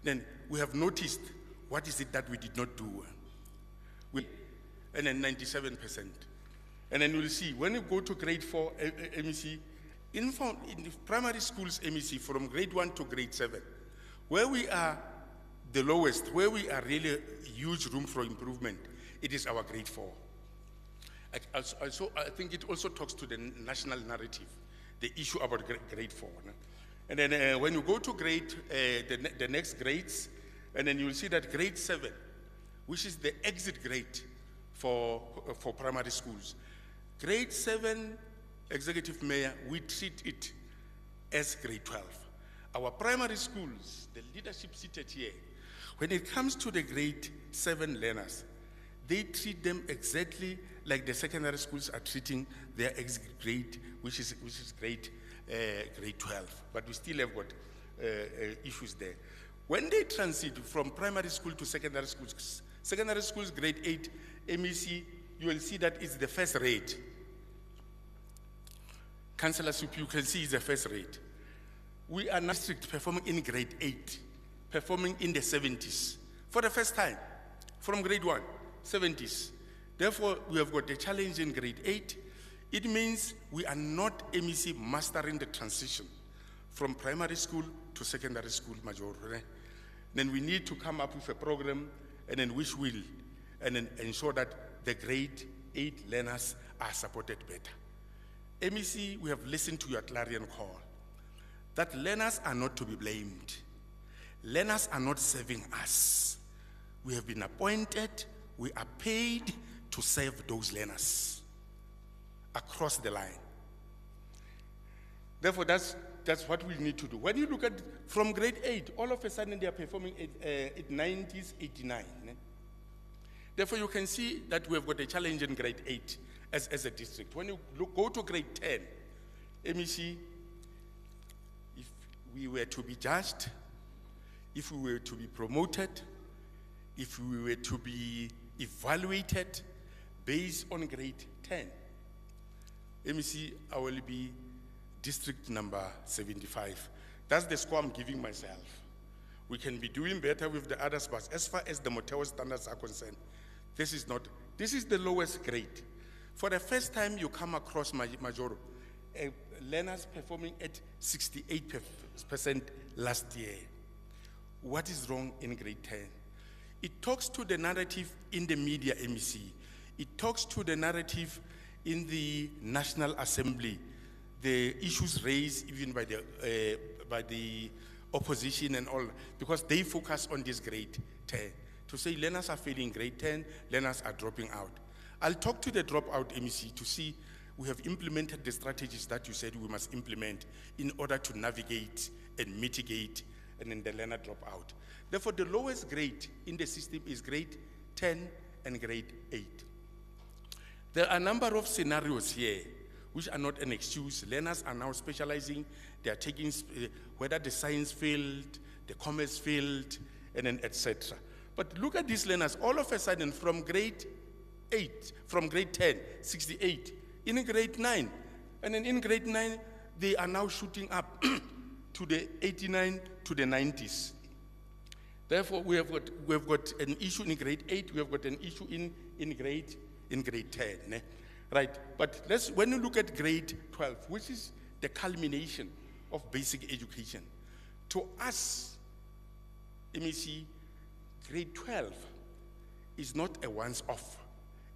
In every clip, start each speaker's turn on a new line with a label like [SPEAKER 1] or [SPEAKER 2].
[SPEAKER 1] Then we have noticed what is it that we did not do. And then 97%. And then we'll see, when you go to grade 4 MEC, in the primary schools MEC, from grade 1 to grade 7, where we are the lowest, where we are really huge room for improvement, it is our grade 4. I think it also talks to the national narrative, the issue about grade 4. No? And then when you go to the next grades, and then you'll see that grade 7, which is the exit grade for primary schools. Grade 7, Executive Mayor, we treat it as grade 12. Our primary schools, the leadership seated here, when it comes to the grade 7 learners, they treat them exactly like the secondary schools are treating their exit grade, which is grade 12. But we still have got issues there. When they transit from primary school to secondary schools grade 8 MEC, you will see that it's the first rate. Councillor Sup, you can see it's the first rate. We are now district performing in grade 8, performing in the 70s. For the first time, from grade 1, 70s. Therefore, we have got a challenge in grade 8. It means we are not MEC mastering the transition from primary school to secondary school majority. Then we need to come up with a program and then which will and then ensure that the grade 8 learners are supported better. MEC, we have listened to your clarion call that learners are not to be blamed. Learners are not serving us. We have been appointed, we are paid to serve those learners across the line. Therefore, that's what we need to do. When you look at from grade 8, all of a sudden they are performing at 90s, 89. Therefore, you can see that we have got a challenge in grade 8 as a district. When you go to grade 10, MEC, if we were to be judged, if we were to be promoted, if we were to be evaluated based on grade 10, MEC, I will be district number 75. That's the score I'm giving myself. We can be doing better with the others, but as far as the Motheo standards are concerned, this is the lowest grade. For the first time you come across major learners performing at 68% last year. What is wrong in grade 10? It talks to the narrative in the media, MEC. It talks to the narrative in the National Assembly, the issues raised even by the opposition and all, because they focus on this grade 10. To say learners are failing grade 10, learners are dropping out. I'll talk to the dropout MEC to see we have implemented the strategies that you said we must implement in order to navigate and mitigate and then the learner drop out. Therefore, the lowest grade in the system is grade 10 and grade 8. There are a number of scenarios here which are not an excuse. Learners are now specializing. They are taking whether the science field, the commerce field, and then etc. But look at these learners. All of a sudden, from grade 8, from grade 10, 68, in grade 9, and then in grade 9, they are now shooting up to the 89 to the 90s. Therefore, we have got an issue in grade 8. We have got an issue in grade 10. Right, but when you look at grade 12, which is the culmination of basic education, to us, MEC, grade 12 is not a once-off,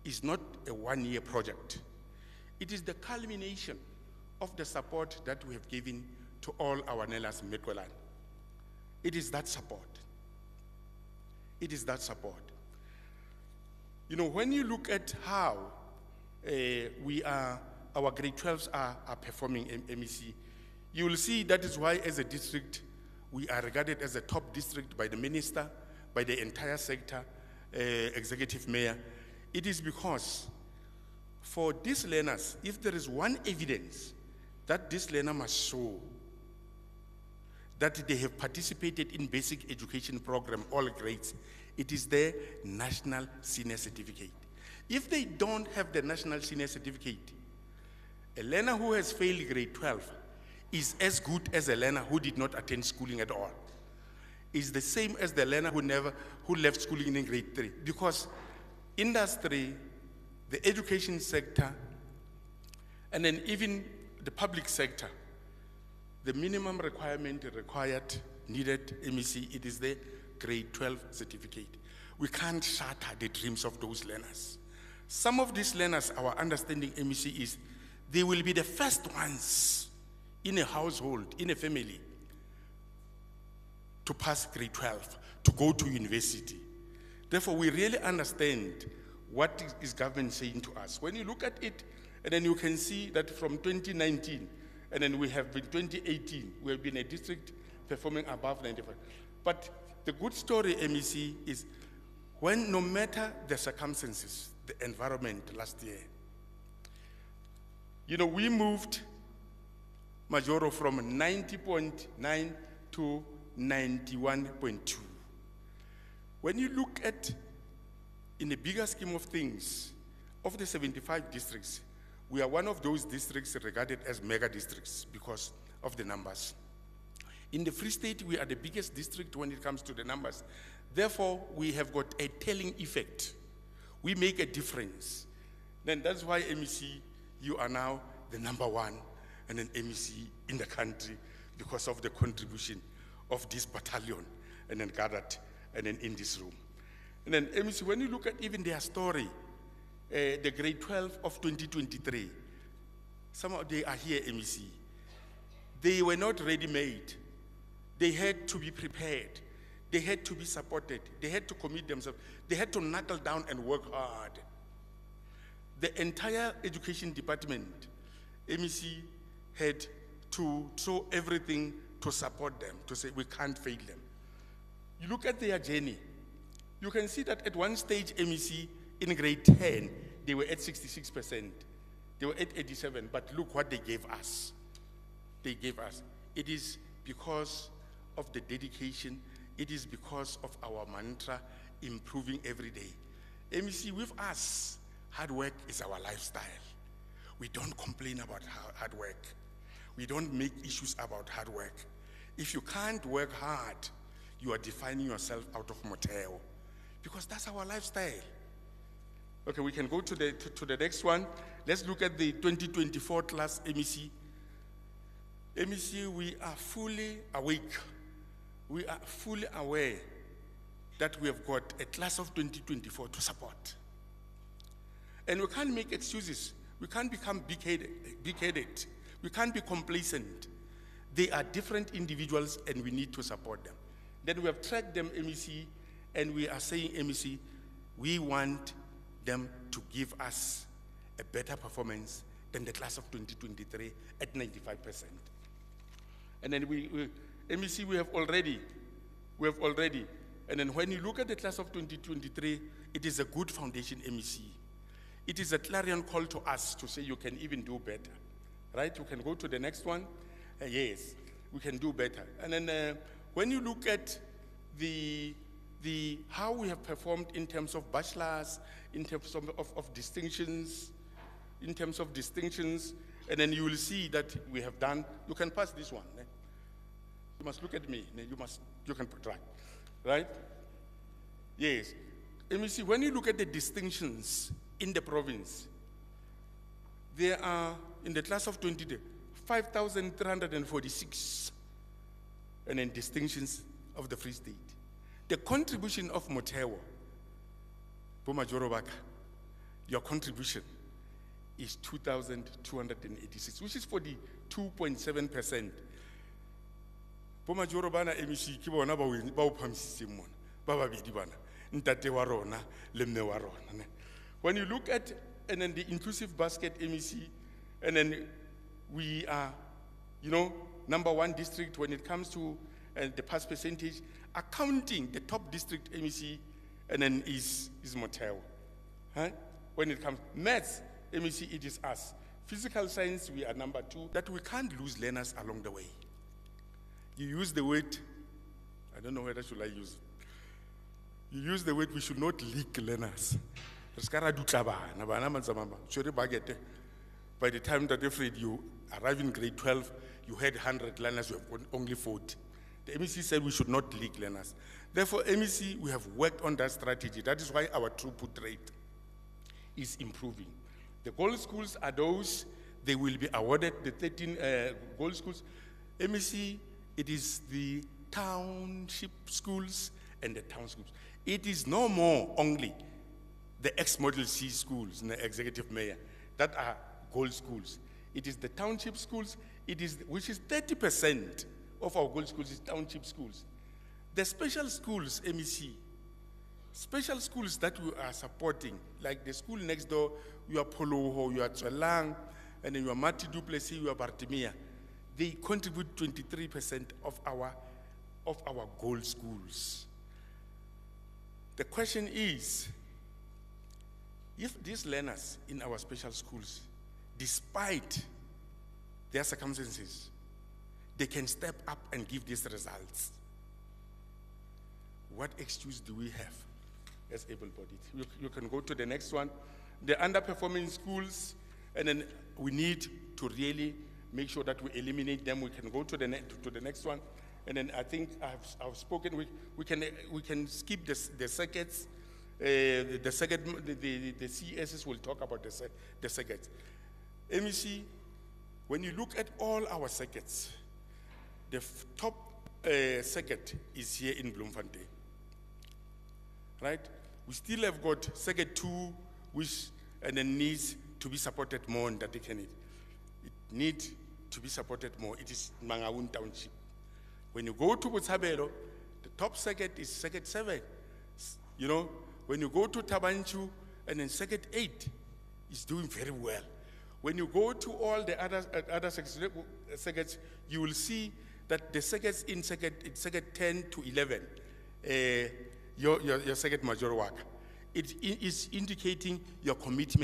[SPEAKER 1] is not a one-year project. It is the culmination of the support that we have given to all our learners in Mekolan. It is that support. It is that support. You know, when you look at how our grade 12s are performing MEC, you will see that is why as a district, we are regarded as a top district by the minister, by the entire sector, executive mayor. It is because for these learners, if there is one evidence that this learner must show that they have participated in basic education program, all grades, it is their national senior certificate. If they don't have the national senior certificate, a learner who has failed grade 12 is as good as a learner who did not attend schooling at all. is the same as the learner who left schooling in grade 3. Because industry, the education sector, and then even the public sector, the minimum requirement needed MEC, it is the grade 12 certificate. We can't shatter the dreams of those learners. Some of these learners, our understanding MEC is, they will be the first ones in a household, in a family, to pass grade 12, to go to university. Therefore, we really understand what is government saying to us. When you look at it, and then you can see that from 2019, and then we have been 2018, we have been a district performing above 95. But the good story, MEC, is when no matter the circumstances, the environment last year, you know, we moved Majoro from 90.9 to 91.2. When you look at, in the bigger scheme of things, of the 75 districts, we are one of those districts regarded as mega districts because of the numbers. In the Free State, we are the biggest district when it comes to the numbers. Therefore, we have got a telling effect. We make a difference. Then that's why MEC, you are now the number one and an MEC in the country because of the contribution of this battalion and then gathered and then in this room. And then MEC, when you look at even their story, the grade 12 of 2023, some of they are here, MEC. They were not ready-made. They had to be prepared. They had to be supported. They had to commit themselves. They had to knuckle down and work hard. The entire education department, MEC, had to throw everything to support them, to say we can't fail them. You look at their journey, you can see that at one stage, MEC, in grade 10, they were at 66%. They were at 87, but look what they gave us. They gave us. It is because of the dedication. It is because of our mantra, improving every day. MEC, with us, hard work is our lifestyle. We don't complain about hard work. We don't make issues about hard work. If you can't work hard, you are defining yourself out of Motheo, because that's our lifestyle. Okay, we can go to the next one. Let's look at the 2024 class MEC. MEC, we are fully awake. We are fully aware that we have got a class of 2024 to support. And we can't make excuses. We can't become big-headed. We can't be complacent. They are different individuals and we need to support them. Then we have tracked them, MEC, and we are saying, MEC, we want them to give us a better performance than the class of 2023 at 95%. And then MEC, we have already, and then when you look at the class of 2023, it is a good foundation, MEC. It is a clarion call to us to say you can even do better, right? You can go to the next one. Yes, we can do better. And then when you look at how we have performed in terms of bachelors, in terms of distinctions, and then you will see that we have done, you can pass this one. You must look at me, you can try, right? Yes. MEC, when you look at the distinctions in the province, there are, in the class of 20, 5,346, and then distinctions of the Free State. The contribution of Motheo, Bomajorobaka, your contribution is 2,286, which is 42.7%. Bomajorobana MEC, kibona ba uphamsisi mona, ba babedi bana, ntate wa rona le mme wa rona. When you look at and then the inclusive basket MEC, and then we are, number one district when it comes to the pass percentage, accounting the top district MEC, and then is Motheo. Huh? When it comes maths, MEC, it is us. Physical science, we are number 2. That we can't lose learners along the way. You use the word, I don't know whether should I use it. You use the word we should not leak learners. By the time that you arrive in grade 12, you had 100 learners, you have only 40. The MEC said we should not leak learners. Therefore, MEC, we have worked on that strategy. That is why our throughput rate is improving. The gold schools are those, they will be awarded the 13 gold schools. MEC, it is the township schools and the town schools. It is no more only the ex-Model C schools, the executive mayor, that are gold schools. It is the township schools, which is 30% of our gold schools is township schools. The special schools, MEC, special schools that we are supporting, like the school next door, you are Poloho, you are Tselang, and then you are Mati Duplessis, you are Bartimea. They contribute 23% of our gold schools. The question is, if these learners in our special schools, despite their circumstances, they can step up and give these results, what excuse do we have as able-bodied? You can go to the next one. The underperforming schools, and then we need to really make sure that we eliminate them. We can go to the next one. And then I think I've spoken, we can skip the circuits. The CSs will talk about the circuits. MEC, when you look at all our circuits, the top circuit is here in Bloemfontein, right? We still have got circuit 2, which and then needs to be supported more in that it needs to be supported more. It is Mangaung Township. When you go to Botshabelo, the top circuit is circuit 7. You know, when you go to Tabanchu, and then circuit 8 is doing very well. When you go to all the other circuits, you will see that the circuits in circuit 10 to 11, your circuit major work, it is indicating your commitment